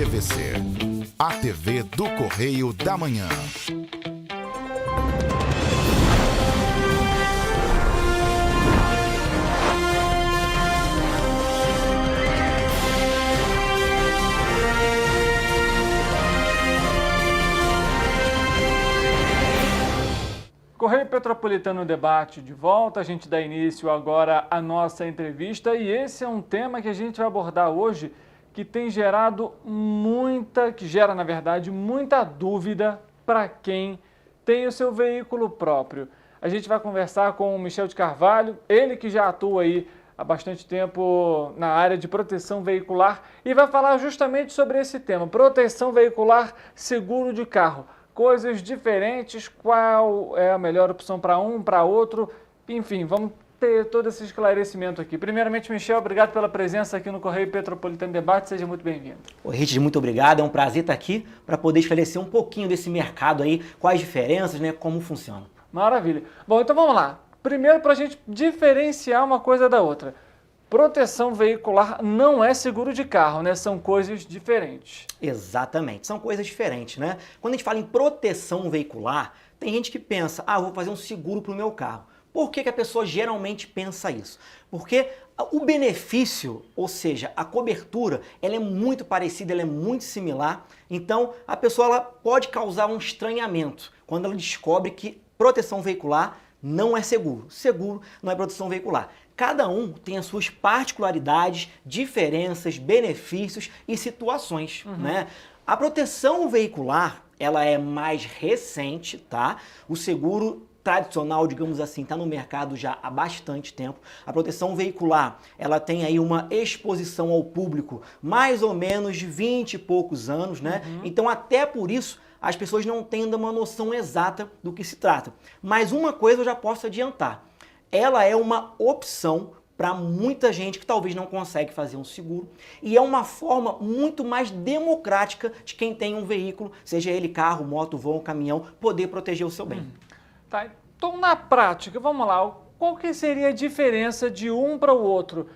TVC, a TV do Correio da Manhã. Correio Petropolitano Debate de volta, a gente dá início agora à nossa entrevista e esse é um tema que a gente vai abordar hoje que tem gerado gera na verdade muita dúvida para quem tem o seu veículo próprio. A gente vai conversar com o Michel de Carvalho, ele que já atua aí há bastante tempo na área de proteção veicular e vai falar justamente sobre esse tema, proteção veicular, seguro de carro. Coisas diferentes, qual é a melhor opção para um, para outro, enfim, vamos ter todo esse esclarecimento aqui. Primeiramente, Michel, obrigado pela presença aqui no Correio Petropolitano Debate, seja muito bem-vindo. Oi, Richard, muito obrigado, é um prazer estar aqui para poder esclarecer um pouquinho desse mercado aí, quais diferenças, né, como funciona. Maravilha. Bom, então vamos lá. Primeiro, para a gente diferenciar uma coisa da outra. Proteção veicular não é seguro de carro, né? São coisas diferentes. Exatamente, são coisas diferentes, né? Quando a gente fala em proteção veicular, tem gente que pensa, vou fazer um seguro para o meu carro. Por que a pessoa geralmente pensa isso? Porque o benefício, ou seja, a cobertura, ela é muito parecida, ela é muito similar. Então, a pessoa ela pode causar um estranhamento quando ela descobre que proteção veicular não é seguro. Seguro não é proteção veicular. Cada um tem as suas particularidades, diferenças, benefícios e situações, né? A proteção veicular, ela é mais recente, tá? O seguro tradicional, digamos assim, está no mercado já há bastante tempo. A proteção veicular, ela tem aí uma exposição ao público mais ou menos de 20 e poucos anos, né? Então, até por isso, as pessoas não têm ainda uma noção exata do que se trata. Mas uma coisa eu já posso adiantar. Ela é uma opção para muita gente que talvez não consegue fazer um seguro e é uma forma muito mais democrática de quem tem um veículo, seja ele carro, moto, voo, caminhão, poder proteger o seu bem. Tá, então na prática, vamos lá, qual que seria a diferença de um para o outro?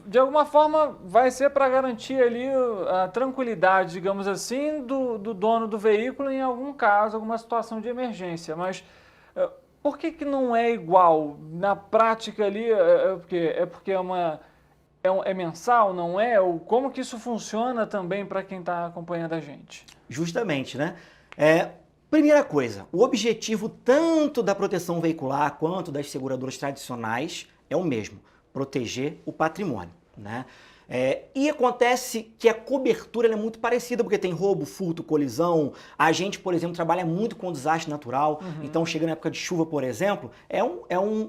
De alguma forma vai ser para garantir ali a tranquilidade, digamos assim, do dono do veículo em algum caso, alguma situação de emergência, mas por que não é igual? Na prática ali, porque é mensal, não é? Ou como que isso funciona também para quem está acompanhando a gente? Justamente, né? Primeira coisa, o objetivo tanto da proteção veicular quanto das seguradoras tradicionais é o mesmo, proteger o patrimônio, né? E acontece que a cobertura é muito parecida, porque tem roubo, furto, colisão. A gente, por exemplo, trabalha muito com desastre natural. Então, chega na época de chuva, por exemplo,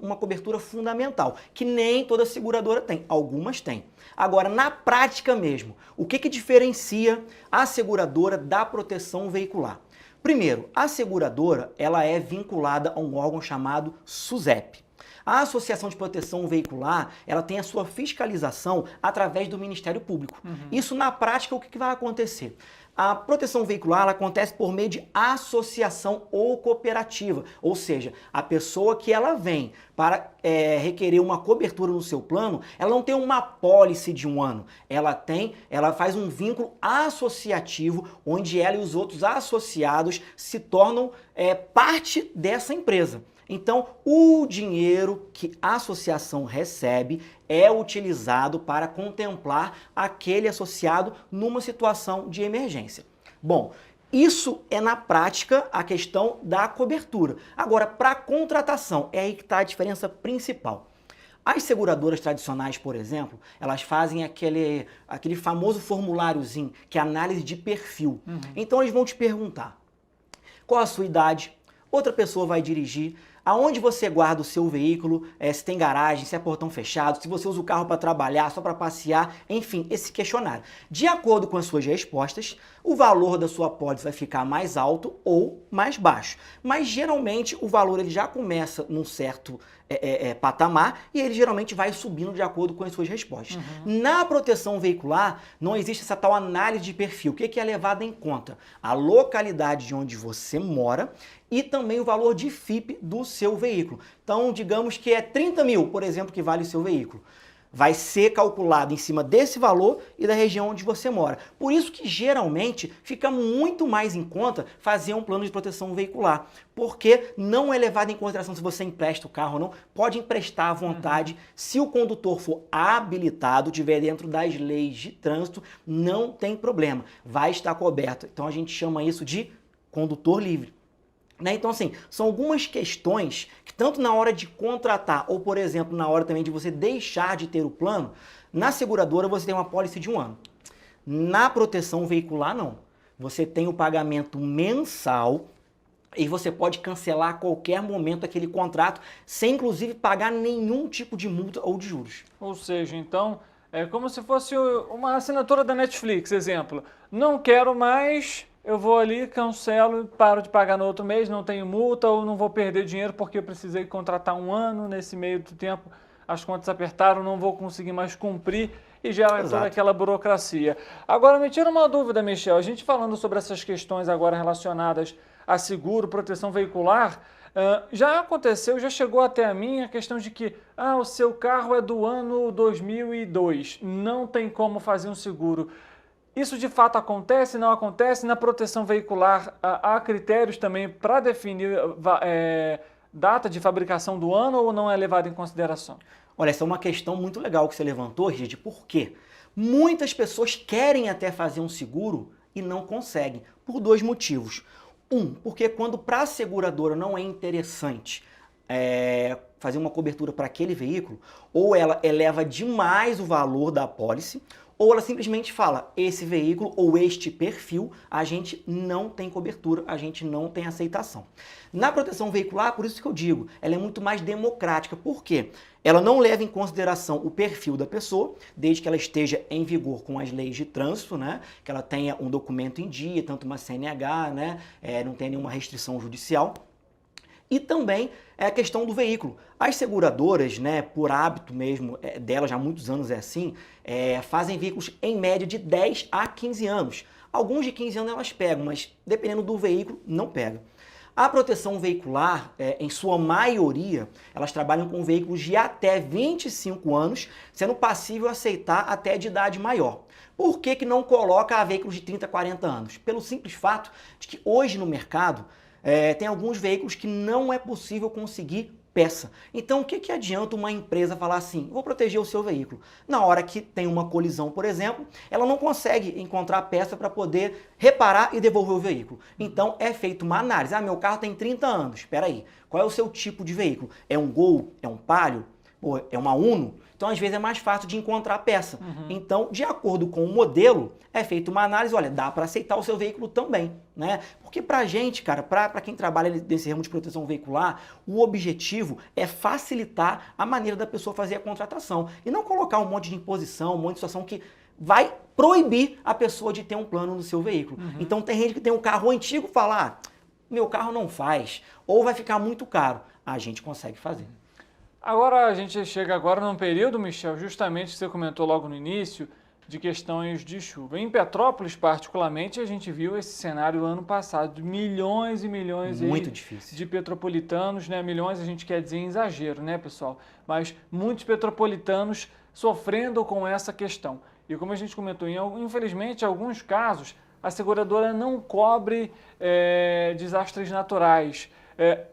uma cobertura fundamental, que nem toda seguradora tem. Algumas têm. Agora, na prática mesmo, o que diferencia a seguradora da proteção veicular? Primeiro, a seguradora ela é vinculada a um órgão chamado SUSEP. A Associação de Proteção Veicular, ela tem a sua fiscalização através do Ministério Público. Isso, na prática, o que vai acontecer? A proteção veicular ela acontece por meio de associação ou cooperativa, ou seja, a pessoa que ela vem para requerer uma cobertura no seu plano, ela não tem uma pólice de um ano, ela faz um vínculo associativo, onde ela e os outros associados se tornam parte dessa empresa. Então, o dinheiro que a associação recebe é utilizado para contemplar aquele associado numa situação de emergência. Bom, isso é na prática a questão da cobertura. Agora, para a contratação, é aí que está a diferença principal. As seguradoras tradicionais, por exemplo, elas fazem aquele famoso formuláriozinho, que é análise de perfil. Então, eles vão te perguntar qual a sua idade, outra pessoa vai dirigir, aonde você guarda o seu veículo, se tem garagem, se é portão fechado, se você usa o carro para trabalhar, só para passear, enfim, esse questionário. De acordo com as suas respostas, o valor da sua pólice vai ficar mais alto ou mais baixo. Mas geralmente o valor ele já começa num certo patamar e ele geralmente vai subindo de acordo com as suas respostas. Na proteção veicular não existe essa tal análise de perfil. O que é levado em conta? A localidade de onde você mora e também o valor de FIPE do seu veículo. Então, digamos que é 30 mil, por exemplo, que vale o seu veículo. vai ser calculado em cima desse valor e da região onde você mora. Por isso que geralmente fica muito mais em conta fazer um plano de proteção veicular, porque não é levado em consideração se você empresta o carro ou não, pode emprestar à vontade, se o condutor for habilitado, estiver dentro das leis de trânsito, não tem problema, vai estar coberto. Então a gente chama isso de condutor livre. Né? Então, assim, são algumas questões que tanto na hora de contratar ou, por exemplo, na hora também de você deixar de ter o plano, na seguradora você tem uma pólice de 1 ano. Na proteção veicular, não. Você tem o pagamento mensal e você pode cancelar a qualquer momento aquele contrato sem, inclusive, pagar nenhum tipo de multa ou de juros. Ou seja, então, é como se fosse uma assinatura da Netflix, exemplo. Não quero mais... Eu vou ali, cancelo, paro de pagar no outro mês, não tenho multa ou não vou perder dinheiro porque eu precisei contratar 1 ano, nesse meio do tempo as contas apertaram, não vou conseguir mais cumprir e gera toda aquela burocracia. Agora, me tira uma dúvida, Michel, a gente falando sobre essas questões agora relacionadas a seguro, proteção veicular, já aconteceu, já chegou até a mim a questão de que o seu carro é do ano 2002, não tem como fazer um seguro. Isso de fato acontece, não acontece? Na proteção veicular há critérios também para definir data de fabricação do ano ou não é levado em consideração? Olha, essa é uma questão muito legal que você levantou, Gide, por quê? Muitas pessoas querem até fazer um seguro e não conseguem, por 2 motivos. Porque quando para a seguradora não é interessante fazer uma cobertura para aquele veículo, ou ela eleva demais o valor da apólice, ou ela simplesmente fala, esse veículo ou este perfil, a gente não tem cobertura, a gente não tem aceitação. Na proteção veicular, por isso que eu digo, ela é muito mais democrática. Por quê? Ela não leva em consideração o perfil da pessoa, desde que ela esteja em vigor com as leis de trânsito, né? Que ela tenha um documento em dia, tanto uma CNH, né? Não tenha nenhuma restrição judicial. E também a questão do veículo. As seguradoras, né, por hábito mesmo delas, já há muitos anos é assim, fazem veículos em média de 10 a 15 anos. Alguns de 15 anos elas pegam, mas dependendo do veículo, não pega. A proteção veicular, em sua maioria, elas trabalham com veículos de até 25 anos, sendo passível aceitar até de idade maior. Por que não coloca veículos de 30, 40 anos? Pelo simples fato de que hoje no mercado, tem alguns veículos que não é possível conseguir peça. Então, o que adianta uma empresa falar assim, vou proteger o seu veículo? Na hora que tem uma colisão, por exemplo, ela não consegue encontrar peça para poder reparar e devolver o veículo. Então, é feita uma análise. Meu carro tem 30 anos. Espera aí, qual é o seu tipo de veículo? É um Gol? É um Palio? Ou é uma Uno? Então, às vezes, é mais fácil de encontrar a peça. Então, de acordo com o modelo, é feita uma análise, olha, dá para aceitar o seu veículo também, né? Porque pra gente, cara, pra quem trabalha nesse ramo de proteção veicular, o objetivo é facilitar a maneira da pessoa fazer a contratação e não colocar um monte de imposição, um monte de situação que vai proibir a pessoa de ter um plano no seu veículo. Então, tem gente que tem um carro antigo e fala, meu carro não faz, ou vai ficar muito caro. A gente consegue fazer. Agora, a gente chega agora num período, Michel, justamente que você comentou logo no início, de questões de chuva. Em Petrópolis, particularmente, a gente viu esse cenário ano passado, de milhões e milhões de petropolitanos, né? Milhões a gente quer dizer em exagero, né, pessoal? Mas muitos petropolitanos sofrendo com essa questão. E como a gente comentou, infelizmente, em alguns casos, a seguradora não cobre desastres naturais.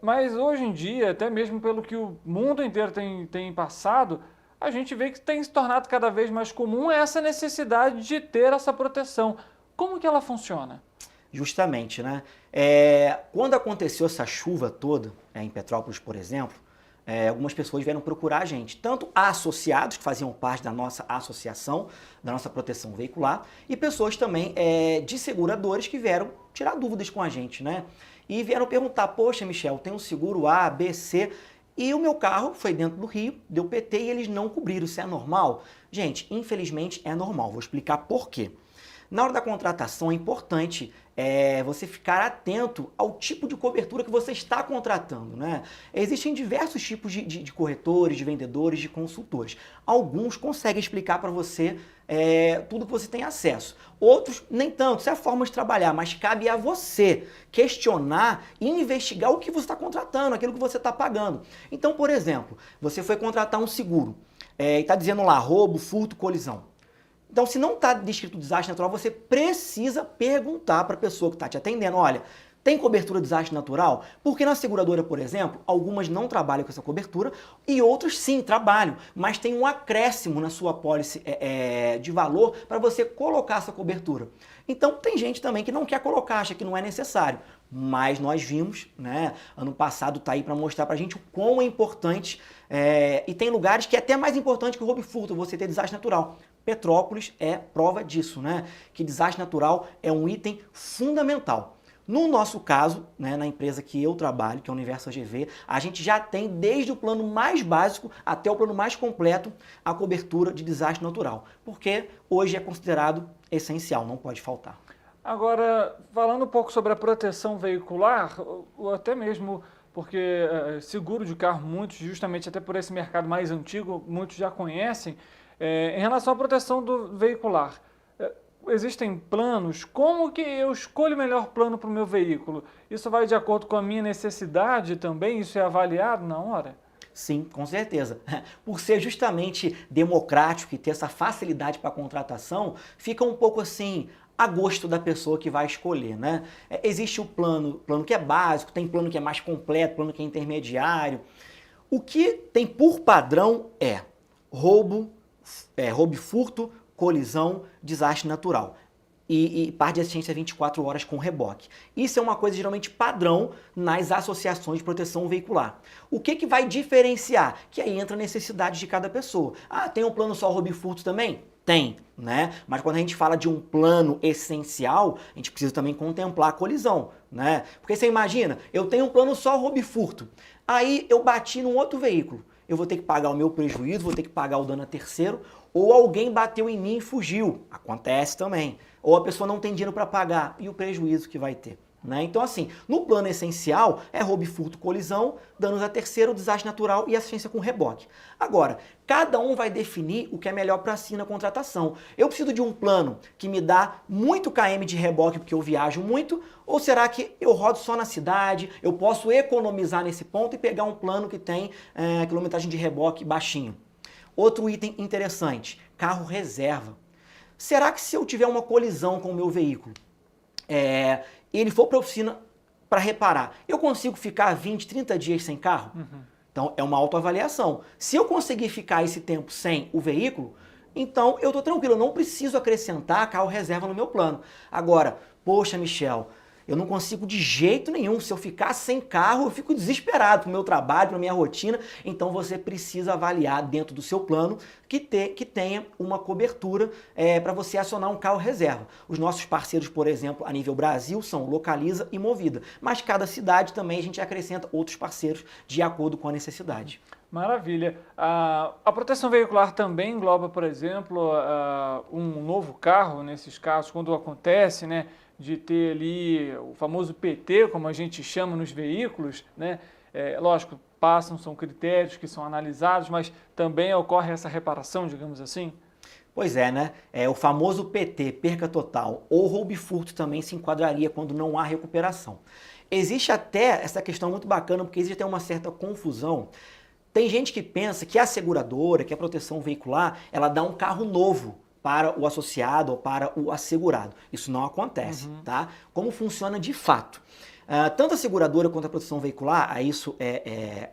Mas hoje em dia, até mesmo pelo que o mundo inteiro tem passado, a gente vê que tem se tornado cada vez mais comum essa necessidade de ter essa proteção. Como que ela funciona? Justamente, né? Quando aconteceu essa chuva toda, em Petrópolis, por exemplo, algumas pessoas vieram procurar a gente, tanto associados, que faziam parte da nossa associação, da nossa proteção veicular, e pessoas também de seguradores que vieram tirar dúvidas com a gente, né? E vieram perguntar, poxa, Michel, tem um seguro A, B, C, e o meu carro foi dentro do Rio, deu PT e eles não cobriram. Isso é normal? Gente, infelizmente é normal. Vou explicar por quê. Na hora da contratação é importante você ficar atento ao tipo de cobertura que você está contratando, né? Existem diversos tipos de corretores, de vendedores, de consultores. Alguns conseguem explicar para você tudo que você tem acesso. Outros, nem tanto. Isso é a forma de trabalhar, mas cabe a você questionar e investigar o que você está contratando, aquilo que você está pagando. Então, por exemplo, você foi contratar um seguro. e está dizendo lá roubo, furto, colisão. Então, se não está descrito desastre natural, você precisa perguntar para a pessoa que está te atendendo, olha, tem cobertura de desastre natural? Porque na seguradora, por exemplo, algumas não trabalham com essa cobertura e outras sim trabalham, mas tem um acréscimo na sua apólice de valor para você colocar essa cobertura. Então tem gente também que não quer colocar, acha que não é necessário. Mas nós vimos, né, ano passado tá aí para mostrar pra gente o quão é importante, e tem lugares que é até mais importante que o roubo e furto, você ter desastre natural. Petrópolis é prova disso, né? Que desastre natural é um item fundamental. No nosso caso, né, na empresa que eu trabalho, que é o Universo AGV, a gente já tem desde o plano mais básico até o plano mais completo a cobertura de desastre natural, porque hoje é considerado essencial, não pode faltar. Agora, falando um pouco sobre a proteção veicular, ou até mesmo porque seguro de carro, muitos, justamente até por esse mercado mais antigo, muitos já conhecem, em relação à proteção do veicular. Existem planos? Como que eu escolho o melhor plano para o meu veículo? Isso vai de acordo com a minha necessidade também? Isso é avaliado na hora? Sim, com certeza. Por ser justamente democrático e ter essa facilidade para a contratação, fica um pouco assim a gosto da pessoa que vai escolher, né? Existe o plano que é básico, tem plano que é mais completo, plano que é intermediário. O que tem por padrão é roubo e furto, colisão, desastre natural. E parte de assistência 24 horas com reboque. Isso é uma coisa geralmente padrão nas associações de proteção veicular. O que vai diferenciar? Que aí entra a necessidade de cada pessoa. Ah, tem um plano só roubo e furto também? Tem, né? Mas quando a gente fala de um plano essencial, a gente precisa também contemplar a colisão, né? Porque você imagina, eu tenho um plano só roubo e furto. Aí eu bati num outro veículo. Eu vou ter que pagar o meu prejuízo, vou ter que pagar o dano a terceiro, ou alguém bateu em mim e fugiu. Acontece também. Ou a pessoa não tem dinheiro para pagar e o prejuízo que vai ter, né? Então assim, no plano essencial é roubo e furto, colisão, danos a terceiro, desastre natural e assistência com reboque. Agora, cada um vai definir o que é melhor para si na contratação. Eu preciso de um plano que me dá muito km de reboque porque eu viajo muito, ou será que eu rodo só na cidade, eu posso economizar nesse ponto e pegar um plano que tem quilometragem de reboque baixinho? Outro item interessante, carro reserva. Será que se eu tiver uma colisão com o meu veículo, ele for para a oficina para reparar, eu consigo ficar 20, 30 dias sem carro? Então é uma autoavaliação. Se eu conseguir ficar esse tempo sem o veículo, então eu estou tranquilo, eu não preciso acrescentar carro reserva no meu plano. Agora, poxa, Michel, eu não consigo de jeito nenhum. Se eu ficar sem carro, eu fico desesperado para o meu trabalho, para a minha rotina. Então você precisa avaliar dentro do seu plano que tenha uma cobertura para você acionar um carro reserva. Os nossos parceiros, por exemplo, a nível Brasil, são Localiza e Movida. Mas cada cidade também a gente acrescenta outros parceiros de acordo com a necessidade. Maravilha. A proteção veicular também engloba, por exemplo, um novo carro, nesses casos, quando acontece, né? De ter ali o famoso PT, como a gente chama nos veículos, né? Lógico, são critérios que são analisados, mas também ocorre essa reparação, digamos assim? Pois é, né? O famoso PT, perca total, ou roubo e furto também se enquadraria quando não há recuperação. Existe até essa questão muito bacana, porque existe até uma certa confusão. Tem gente que pensa que a seguradora, que a proteção veicular, ela dá um carro novo para o associado ou para o assegurado. Isso não acontece, tá? Como funciona de fato? Tanto a seguradora quanto a proteção veicular, isso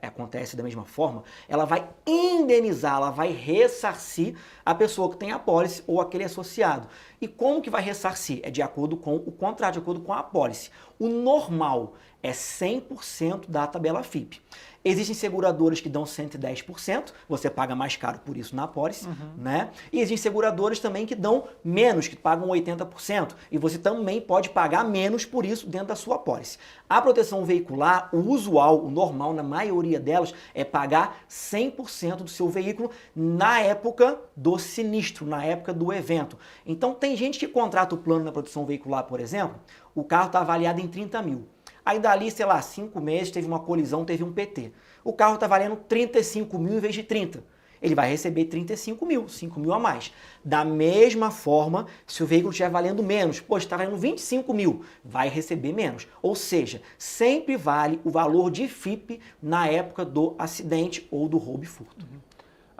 acontece da mesma forma, ela vai indenizar, ela vai ressarcir a pessoa que tem a apólice ou aquele associado. E como que vai ressarcir? É de acordo com o contrato, de acordo com a apólice. O normal é 100% da tabela FIPE. Existem seguradoras que dão 110%, você paga mais caro por isso na apólice, né? E existem seguradoras também que dão menos, que pagam 80%, e você também pode pagar menos por isso dentro da sua apólice. A proteção veicular, o usual, o normal na maioria delas, é pagar 100% do seu veículo na época do sinistro, na época do evento. Então tem gente que contrata o plano na proteção veicular, por exemplo, o carro está avaliado em 30 mil. Aí dali, sei lá, 5 meses, teve uma colisão, teve um PT. O carro está valendo 35 mil em vez de 30. Ele vai receber 35 mil, 5 mil a mais. Da mesma forma, se o veículo estiver valendo menos, está valendo 25 mil, vai receber menos. Ou seja, sempre vale o valor de FIPE na época do acidente ou do roubo e furto.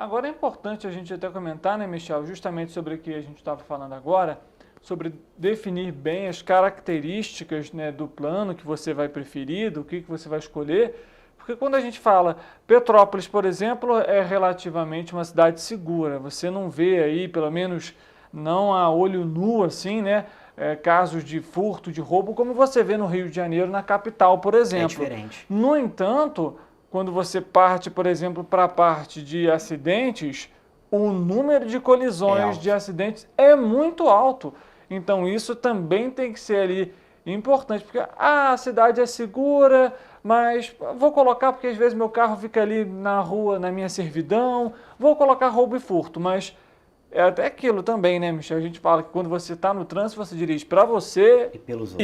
Agora é importante a gente até comentar, né, Michel, justamente sobre o que a gente estava falando agora, sobre definir bem as características, né, do plano que você vai preferir, do que você vai escolher, porque quando a gente fala Petrópolis, por exemplo, é relativamente uma cidade segura, você não vê aí, pelo menos não a olho nu assim, né, casos de furto, de roubo, como você vê no Rio de Janeiro, na capital, por exemplo. É diferente. No entanto, quando você parte, por exemplo, para a parte de acidentes, o número de colisões, de acidentes é muito alto. Então isso também tem que ser ali importante, porque a cidade é segura, mas vou colocar porque às vezes meu carro fica ali na rua, na minha servidão, vou colocar roubo e furto, mas é até aquilo também, né, Michel? A gente fala que quando você está no trânsito, você dirige para você e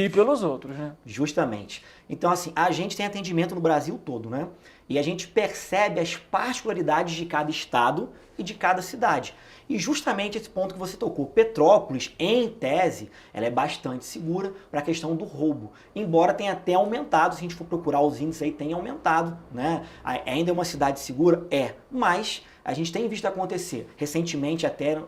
pelos outros, né? Justamente. Então, assim, a gente tem atendimento no Brasil todo, né? E a gente percebe as particularidades de cada estado e de cada cidade. E justamente esse ponto que você tocou, Petrópolis, em tese, ela é bastante segura para a questão do roubo. Embora tenha até aumentado, se a gente for procurar os índices aí, tem aumentado, né? Ainda é uma cidade segura? É, mas a gente tem visto acontecer. Recentemente até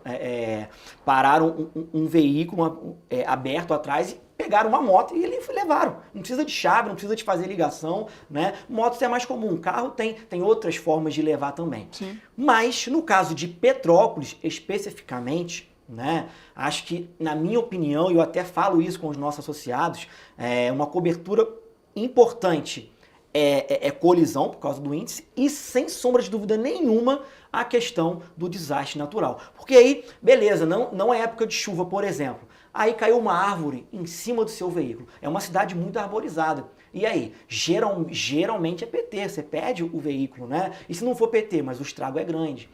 pararam um veículo aberto atrás e pegaram uma moto e eles levaram. Não precisa de chave, não precisa de fazer ligação, né? Motos é mais comum, carro tem outras formas de levar também. Sim. Mas no caso de Petrópolis, especificamente, né, acho que, na minha opinião, e eu até falo isso com os nossos associados, uma cobertura importante é colisão, por causa do índice, e sem sombra de dúvida nenhuma, a questão do desastre natural. Porque aí, beleza, não é época de chuva, por exemplo. Aí caiu uma árvore em cima do seu veículo. É uma cidade muito arborizada. E aí? Geralmente é PT, você perde o veículo, né? E se não for PT, mas o estrago é grande.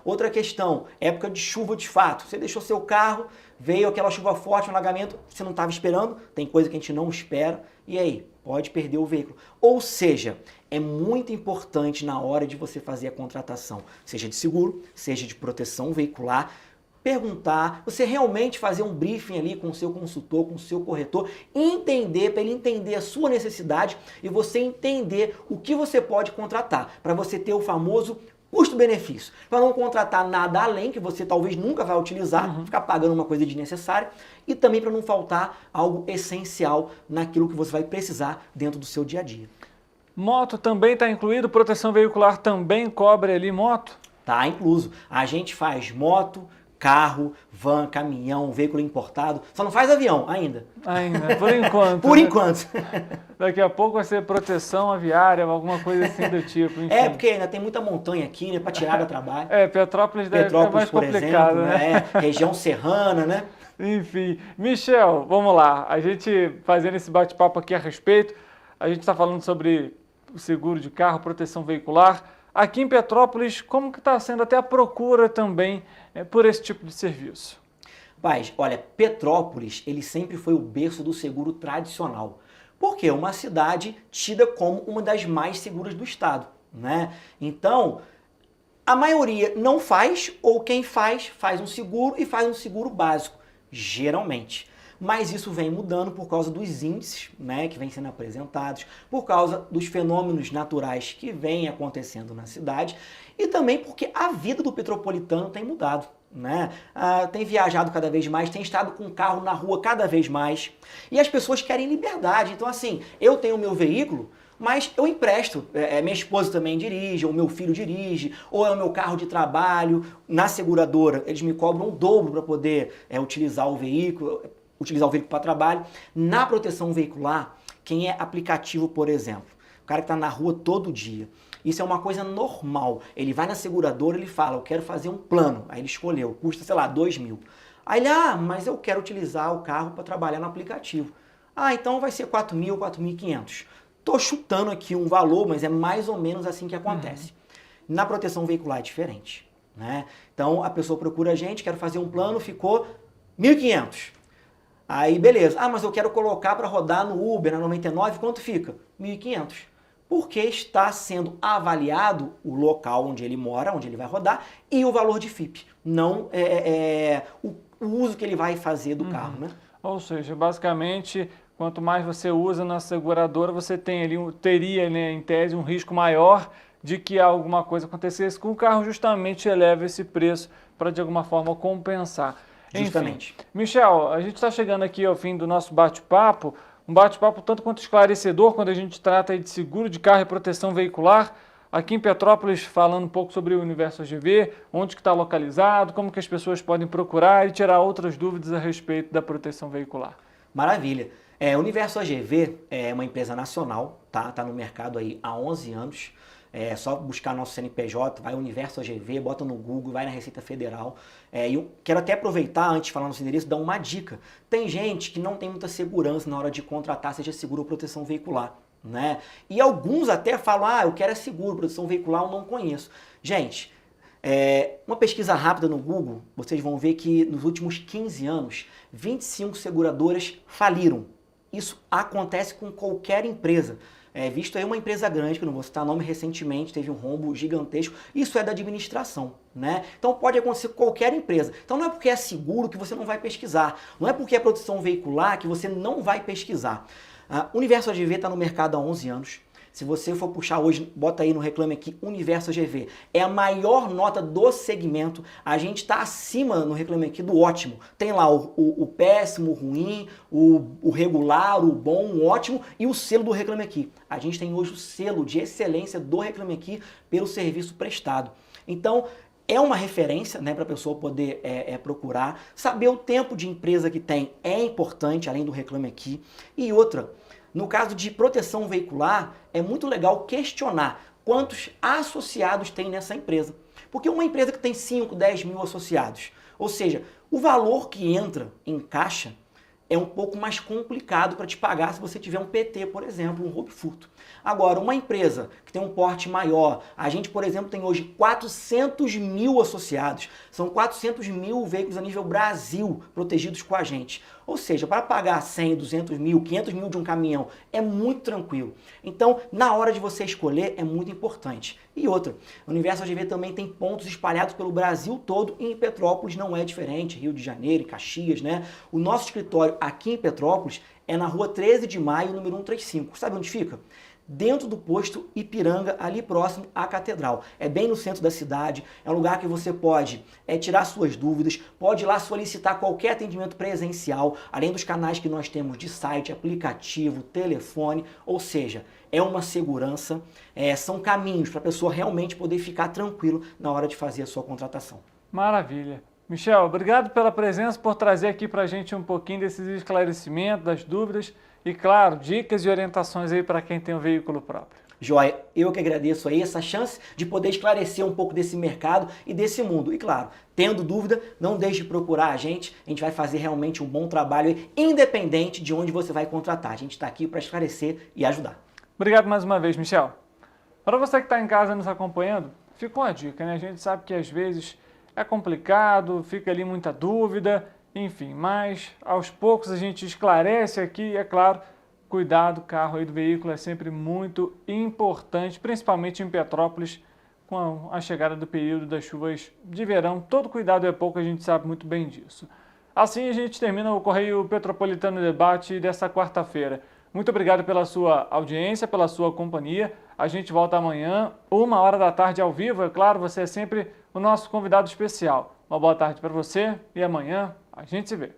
Outra questão, época de chuva de fato. Você deixou seu carro, veio aquela chuva forte, um alagamento, você não estava esperando, tem coisa que a gente não espera. E aí? Pode perder o veículo. Ou seja, é muito importante na hora de você fazer a contratação, seja de seguro, seja de proteção veicular, perguntar, você realmente fazer um briefing ali com o seu consultor, com o seu corretor, entender, para ele entender a sua necessidade e você entender o que você pode contratar, para você ter o famoso custo-benefício, para não contratar nada além que você talvez nunca vai utilizar, ficar pagando uma coisa desnecessária, e também para não faltar algo essencial naquilo que você vai precisar dentro do seu dia a dia. Moto também está incluído? Proteção veicular também cobre ali moto? Tá incluso. A gente faz moto, carro, van, caminhão, veículo importado. Só não faz avião ainda. Ainda, por enquanto. Por enquanto. Daqui a pouco vai ser proteção aviária, alguma coisa assim do tipo. Enfim. Porque ainda tem muita montanha aqui, né, para tirar do trabalho. Petrópolis deve ser mais complicado, exemplo, né? Região serrana, né? Enfim. Michel, vamos lá. A gente fazendo esse bate-papo aqui a respeito, a gente está falando sobre o seguro de carro, proteção veicular. Aqui em Petrópolis, como que está sendo até a procura também por esse tipo de serviço? Paz, olha, Petrópolis, ele sempre foi o berço do seguro tradicional. Porque é uma cidade tida como uma das mais seguras do estado, né? Então, a maioria não faz, ou quem faz um seguro e faz um seguro básico, geralmente. Mas isso vem mudando por causa dos índices, né, que vêm sendo apresentados, por causa dos fenômenos naturais que vêm acontecendo na cidade e também porque a vida do petropolitano tem mudado, né? Tem viajado cada vez mais, tem estado com o carro na rua cada vez mais e as pessoas querem liberdade. Então, assim, eu tenho o meu veículo, mas eu empresto, minha esposa também dirige, ou meu filho dirige, ou é o meu carro de trabalho. Na seguradora, eles me cobram o dobro para poder utilizar o veículo para trabalho. Na proteção veicular, quem é aplicativo, por exemplo, o cara que está na rua todo dia, isso é uma coisa normal. Ele vai na seguradora, ele fala, eu quero fazer um plano. Aí ele escolheu, custa, sei lá, 2.000. Aí ele, mas eu quero utilizar o carro para trabalhar no aplicativo. Então vai ser 4.000, 4.500. Tô chutando aqui um valor, mas é mais ou menos assim que acontece. Na proteção veicular é diferente, né? Então a pessoa procura a gente, quero fazer um plano, ficou 1.500. Aí, beleza. Mas eu quero colocar para rodar no Uber, na 99, quanto fica? 1.500. Porque está sendo avaliado o local onde ele mora, onde ele vai rodar, e o valor de FIP. Não o uso que ele vai fazer do carro, né? Ou seja, basicamente, quanto mais você usa na seguradora, você tem ali, teria, né, em tese, um risco maior de que alguma coisa acontecesse com o carro, justamente eleva esse preço para de alguma forma compensar. Justamente. Enfim, Michel, a gente está chegando aqui ao fim do nosso bate-papo, um bate-papo tanto quanto esclarecedor quando a gente trata aí de seguro de carro e proteção veicular. Aqui em Petrópolis, falando um pouco sobre o Universo AGV, onde que está localizado, como que as pessoas podem procurar e tirar outras dúvidas a respeito da proteção veicular. Maravilha. O Universo AGV é uma empresa nacional, tá? Tá no mercado aí há 11 anos. É só buscar nosso CNPJ, vai Universo AGV, bota no Google, vai na Receita Federal. E eu quero até aproveitar, antes de falar nosso endereço, dar uma dica. Tem gente que não tem muita segurança na hora de contratar, seja seguro ou proteção veicular, né? E alguns até falam, eu quero seguro, proteção veicular, eu não conheço. Gente, uma pesquisa rápida no Google, vocês vão ver que nos últimos 15 anos, 25 seguradoras faliram. Isso acontece com qualquer empresa. Visto aí uma empresa grande, que não vou citar nome, recentemente teve um rombo gigantesco, isso é da administração, né? Então pode acontecer com qualquer empresa. Então não é porque é seguro que você não vai pesquisar, não é porque é proteção veicular que você não vai pesquisar. O Universo AGV está no mercado há 11 anos. Se você for puxar hoje, bota aí no Reclame Aqui, Universo AGV. É a maior nota do segmento. A gente está acima no Reclame Aqui do ótimo. Tem lá o péssimo, o ruim, o regular, o bom, o ótimo e o selo do Reclame Aqui. A gente tem hoje o selo de excelência do Reclame Aqui pelo serviço prestado. Então, é uma referência, né, para a pessoa poder procurar. Saber o tempo de empresa que tem é importante, além do Reclame Aqui. E outra, no caso de proteção veicular, é muito legal questionar quantos associados tem nessa empresa. Porque uma empresa que tem 5, 10 mil associados, ou seja, o valor que entra em caixa é um pouco mais complicado para te pagar se você tiver um PT, por exemplo, um roubo e furto. Agora, uma empresa que tem um porte maior, a gente, por exemplo, tem hoje 400 mil associados, são 400 mil veículos a nível Brasil protegidos com a gente. Ou seja, para pagar 100, 200 mil, 500 mil de um caminhão é muito tranquilo. Então, na hora de você escolher, é muito importante. E outra, o Universo AGV também tem pontos espalhados pelo Brasil todo e em Petrópolis não é diferente, Rio de Janeiro, em Caxias, né? O nosso escritório aqui em Petrópolis é na rua 13 de maio, número 135. Sabe onde fica? Dentro do posto Ipiranga, ali próximo à Catedral. É bem no centro da cidade, é um lugar que você pode tirar suas dúvidas, pode ir lá solicitar qualquer atendimento presencial, além dos canais que nós temos de site, aplicativo, telefone, ou seja, é uma segurança, são caminhos para a pessoa realmente poder ficar tranquilo na hora de fazer a sua contratação. Maravilha. Michel, obrigado pela presença, por trazer aqui para a gente um pouquinho desses esclarecimentos, das dúvidas e, claro, dicas e orientações aí para quem tem um veículo próprio. Joia, eu que agradeço aí essa chance de poder esclarecer um pouco desse mercado e desse mundo. E claro, tendo dúvida, não deixe de procurar a gente vai fazer realmente um bom trabalho aí, independente de onde você vai contratar. A gente está aqui para esclarecer e ajudar. Obrigado mais uma vez, Michel. Para você que está em casa nos acompanhando, fica uma dica, né? A gente sabe que às vezes é complicado, fica ali muita dúvida, enfim, mas aos poucos a gente esclarece aqui e, é claro, cuidar do carro e do veículo é sempre muito importante, principalmente em Petrópolis, com a chegada do período das chuvas de verão. Todo cuidado é pouco, a gente sabe muito bem disso. Assim a gente termina o Correio Petropolitano Debate dessa quarta-feira. Muito obrigado pela sua audiência, pela sua companhia. A gente volta amanhã, 13h ao vivo. É claro, você é sempre o nosso convidado especial. Uma boa tarde para você e amanhã a gente se vê.